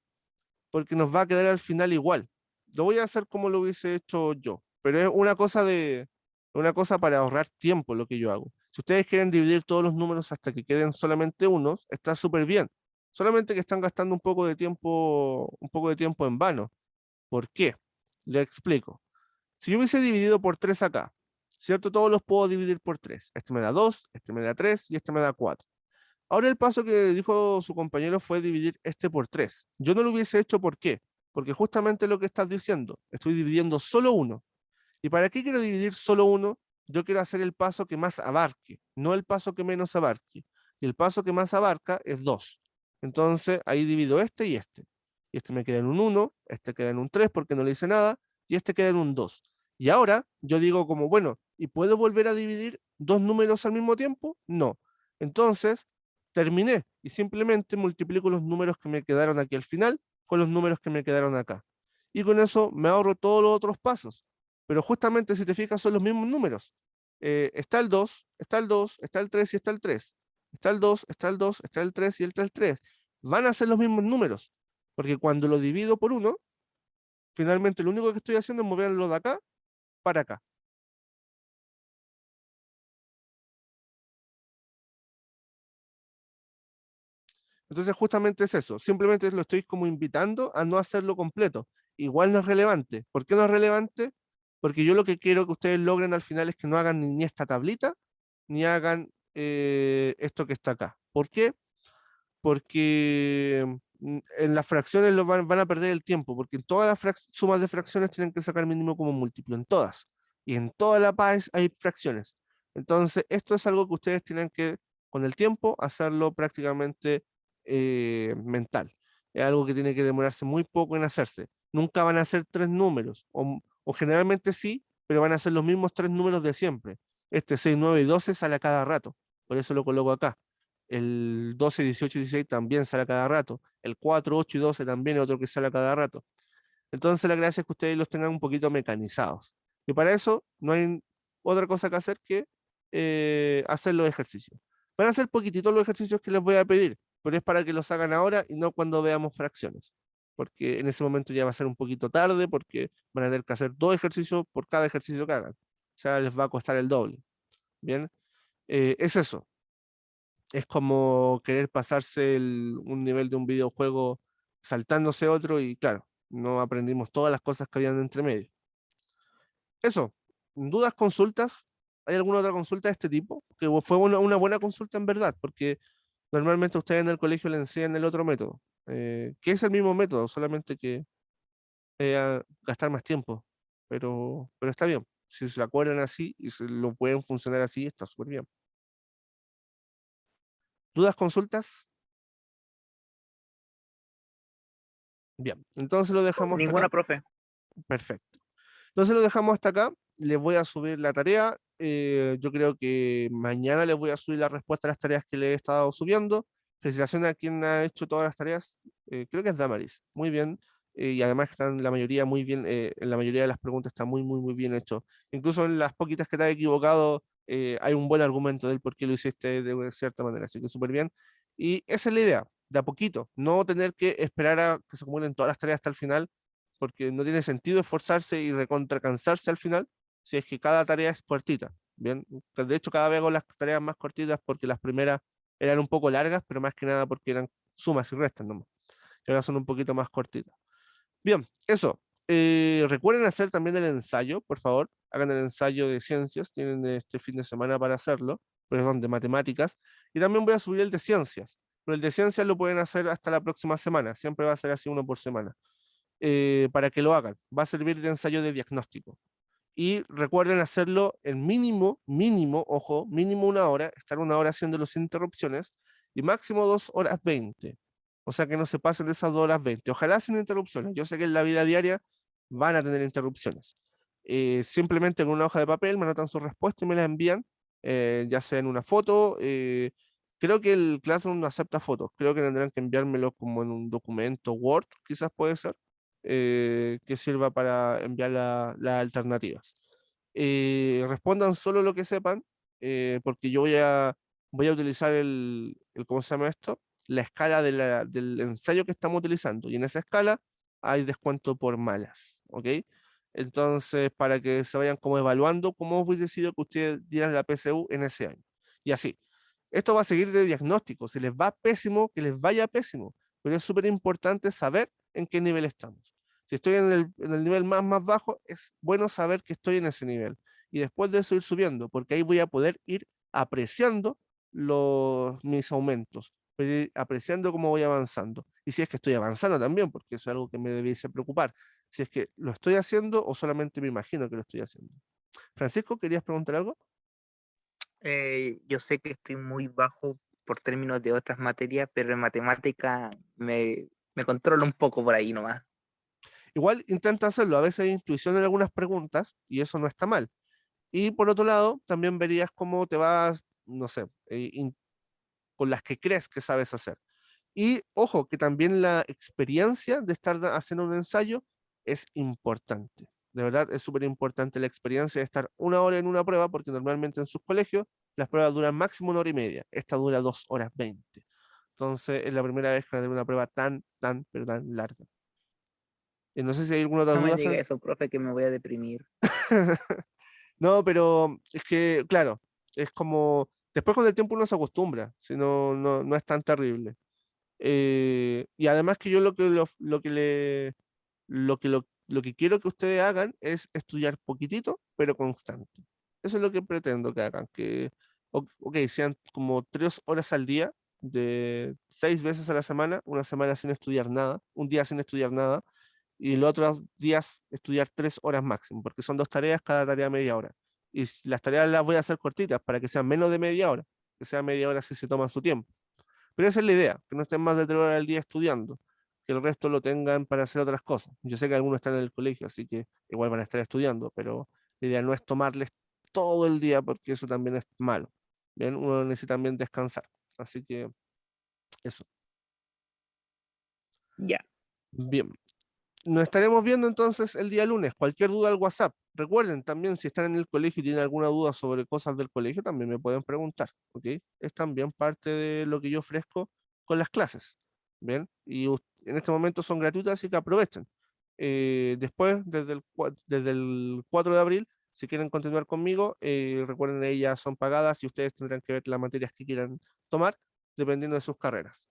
S1: porque nos va a quedar al final igual. Lo voy a hacer como lo hubiese hecho yo, pero es una cosa para ahorrar tiempo lo que yo hago. Si ustedes quieren dividir todos los números hasta que queden solamente unos, está súper bien. Solamente que están gastando un poco de tiempo en vano. ¿Por qué? Le explico. Si yo hubiese dividido por 3 acá, ¿cierto? Todos los puedo dividir por 3. Este me da 2, este me da 3 y este me da 4. Ahora el paso que dijo su compañero fue dividir este por 3. Yo no lo hubiese hecho, ¿por qué? Porque justamente lo que estás diciendo, estoy dividiendo solo uno. ¿Y para qué quiero dividir solo uno? Yo quiero hacer el paso que más abarque, no el paso que menos abarque. Y el paso que más abarca es 2. Entonces ahí divido este y este. y este me queda en un 1, este queda en un 3 porque no le hice nada, y este queda en un 2. Y ahora yo digo como, bueno, ¿y puedo volver a dividir dos números al mismo tiempo? No. Entonces, terminé y simplemente multiplico los números que me quedaron aquí al final con los números que me quedaron acá. Y con eso me ahorro todos los otros pasos. Pero justamente si te fijas son los mismos números. Está el 2, está el 2, está el 3 y está el 3. Está el 2, está el 2, está el 3 y el 3. Van a ser los mismos números. Porque cuando lo divido por 1, finalmente lo único que estoy haciendo es moverlo de acá para acá. Entonces justamente es eso, simplemente lo estoy como invitando a no hacerlo completo. Igual no es relevante. ¿Por qué no es relevante? Porque yo lo que quiero que ustedes logren al final es que no hagan ni esta tablita, ni hagan esto que está acá. ¿Por qué? Porque en las fracciones van a perder el tiempo, porque en todas las sumas de fracciones tienen que sacar mínimo como múltiplo, en todas. Y en toda la paz hay fracciones. Entonces, esto es algo que ustedes tienen que, con el tiempo, hacerlo prácticamente mental. Es algo que tiene que demorarse muy poco en hacerse. Nunca van a ser tres números, o generalmente sí, pero van a ser los mismos tres números de siempre. Este 6, 9 y 12 sale a cada rato. Por eso lo coloco acá. El 12, 18 y 16 también sale a cada rato. El 4, 8 y 12 también es otro que sale a cada rato. Entonces la gracia es que ustedes los tengan un poquito mecanizados. Y para eso no hay otra cosa que hacer que hacer los ejercicios. Van a ser poquititos los ejercicios que les voy a pedir, pero es para que los hagan ahora y no cuando veamos fracciones. Porque en ese momento ya va a ser un poquito tarde porque van a tener que hacer dos ejercicios por cada ejercicio que hagan. O sea, les va a costar el doble. Bien, es eso. Es como querer pasarse un nivel de un videojuego saltándose otro y claro, no aprendimos todas las cosas que habían entre medio. Eso, dudas, consultas. ¿Hay alguna otra consulta de este tipo? Que fue una buena consulta en verdad, porque normalmente ustedes en el colegio le enseñan el otro método, que es el mismo método, solamente que gastar más tiempo. Pero está bien. Si se acuerdan así y se lo pueden funcionar así, está súper bien. ¿Dudas, consultas? Bien, entonces lo dejamos hasta acá.
S2: Ninguna, profe.
S1: Perfecto. Entonces lo dejamos hasta acá. Les voy a subir la tarea. Yo creo que mañana les voy a subir la respuesta a las tareas que les he estado subiendo. Felicitaciones a quien ha hecho todas las tareas. Creo que es Damaris. Muy bien. Y además están la mayoría muy bien, en la mayoría de las preguntas está muy, muy, muy bien hecho. Incluso en las poquitas que te has equivocado, hay un buen argumento del por qué lo hiciste de una cierta manera. Así que súper bien. Y esa es la idea, de a poquito. No tener que esperar a que se acumulen todas las tareas hasta el final porque no tiene sentido esforzarse y recontracansarse al final si es que cada tarea es cortita. Bien, de hecho cada vez hago las tareas más cortitas porque las primeras eran un poco largas, pero más que nada porque eran sumas y restas nomás. Y ahora son un poquito más cortitas. Bien, eso. Recuerden hacer también el ensayo, por favor. Hagan el ensayo de ciencias, tienen este fin de semana para hacerlo, perdón, de matemáticas. Y también voy a subir el de ciencias, pero el de ciencias lo pueden hacer hasta la próxima semana, siempre va a ser así uno por semana para que lo hagan. Va a servir de ensayo de diagnóstico. Y recuerden hacerlo en mínimo, mínimo, ojo, mínimo una hora, estar una hora haciéndolo sin interrupciones y máximo 2 horas 20. O sea que no se pasen de esas 2 horas 20. Ojalá sin interrupciones. Yo sé que en la vida diaria van a tener interrupciones. Simplemente con una hoja de papel me anotan su respuesta y me la envían, ya sea en una foto. Creo que el Classroom no acepta fotos. Creo que tendrán que enviármelo como en un documento Word, quizás puede ser que sirva para enviar las alternativas. Respondan solo lo que sepan, porque yo voy a utilizar ¿cómo se llama esto? La escala del ensayo que estamos utilizando. Y en esa escala hay descuento por malas, ¿ok? Entonces, para que se vayan como evaluando cómo hubiese sido que ustedes dieran la PSU en ese año. Y así. Esto va a seguir de diagnóstico. Si les va pésimo, que les vaya pésimo. Pero es súper importante saber en qué nivel estamos. Si estoy en el nivel más bajo, es bueno saber que estoy en ese nivel. Y después de eso ir subiendo, porque ahí voy a poder ir apreciando mis aumentos, ir apreciando cómo voy avanzando. Y si es que estoy avanzando también, porque eso es algo que me debiese preocupar. Si es que lo estoy haciendo o solamente me imagino que lo estoy haciendo. Francisco, ¿querías preguntar algo?
S2: Yo sé que estoy muy bajo por términos de otras materias, pero en matemática me Me controlo un poco por ahí nomás.
S1: Igual intenta hacerlo, a veces hay intuición en algunas preguntas y eso no está mal. Y por otro lado, también verías cómo te vas, no sé, con las que crees que sabes hacer. Y ojo, que también la experiencia de estar haciendo un ensayo es importante. De verdad, es súper importante la experiencia de estar una hora en una prueba, porque normalmente en sus colegios las pruebas duran máximo una hora y media. Esta dura 2 horas 20. Entonces, es la primera vez que van a tener una prueba pero tan larga. Y no sé si hay alguna otra
S2: No me
S1: duda,
S2: diga
S1: Fran.
S2: eso, profe, que me voy a deprimir.
S1: No, pero es que, claro, es como, después con el tiempo uno se acostumbra, si no, no es tan terrible. Y además que yo lo que quiero que ustedes hagan es estudiar poquitito, pero constante. Eso es lo que pretendo que hagan, que, ok, sean como 3 horas al día, de 6 veces a la semana, una semana sin estudiar nada, un día sin estudiar nada, y los otros días estudiar 3 horas máximo, porque son 2 tareas, cada tarea media hora. Y las tareas las voy a hacer cortitas para que sean menos de media hora, que sea media hora si se toman su tiempo. Pero esa es la idea, que no estén más de 3 horas al día estudiando, que el resto lo tengan para hacer otras cosas. Yo sé que algunos están en el colegio, así que igual van a estar estudiando, pero la idea no es tomarles todo el día porque eso también es malo. Bien, uno necesita también descansar. Así que eso.
S2: Ya,
S1: Bien, nos estaremos viendo entonces el día lunes. Cualquier duda al WhatsApp. Recuerden también, si están en el colegio y tienen alguna duda sobre cosas del colegio, también me pueden preguntar, ¿ok? Es también parte de lo que yo ofrezco con las clases, ¿bien? Y en este momento son gratuitas, así que aprovechen. Después, desde el 4 de abril, si quieren continuar conmigo, recuerden, ellas son pagadas y ustedes tendrán que ver las materias que quieran tomar, dependiendo de sus carreras.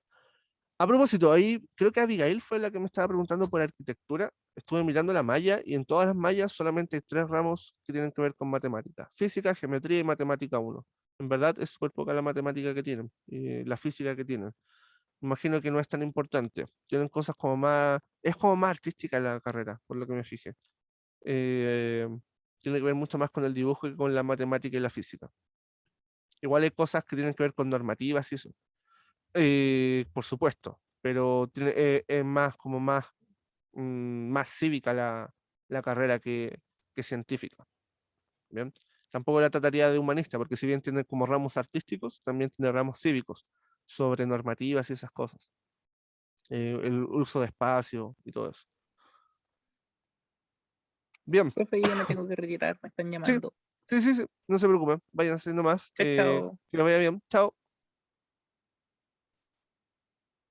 S1: A propósito, ahí creo que Abigail fue la que me estaba preguntando por arquitectura. Estuve mirando la malla y en todas las mallas solamente hay 3 ramos que tienen que ver con matemática: física, geometría y matemática uno. En verdad es súper poca la matemática que tienen y la física que tienen. Imagino que no es tan importante. Tienen cosas como más, es como más artística la carrera, por lo que me fijé. Eh, Tiene que ver mucho más con el dibujo que con la matemática y la física. Igual hay cosas que tienen que ver con normativas y eso. Por supuesto, pero es más como más cívica la carrera que científica. ¿Bien? Tampoco la trataría de humanista, porque si bien tiene como ramos artísticos, también tiene ramos cívicos sobre normativas y esas cosas. El uso de espacio y todo eso. Bien,
S2: profe, yo ya me tengo que retirar, me están
S1: sí,
S2: llamando.
S1: sí, no se preocupen, váyanse nomás,
S2: Chao, chao.
S1: que lo vaya bien, chao.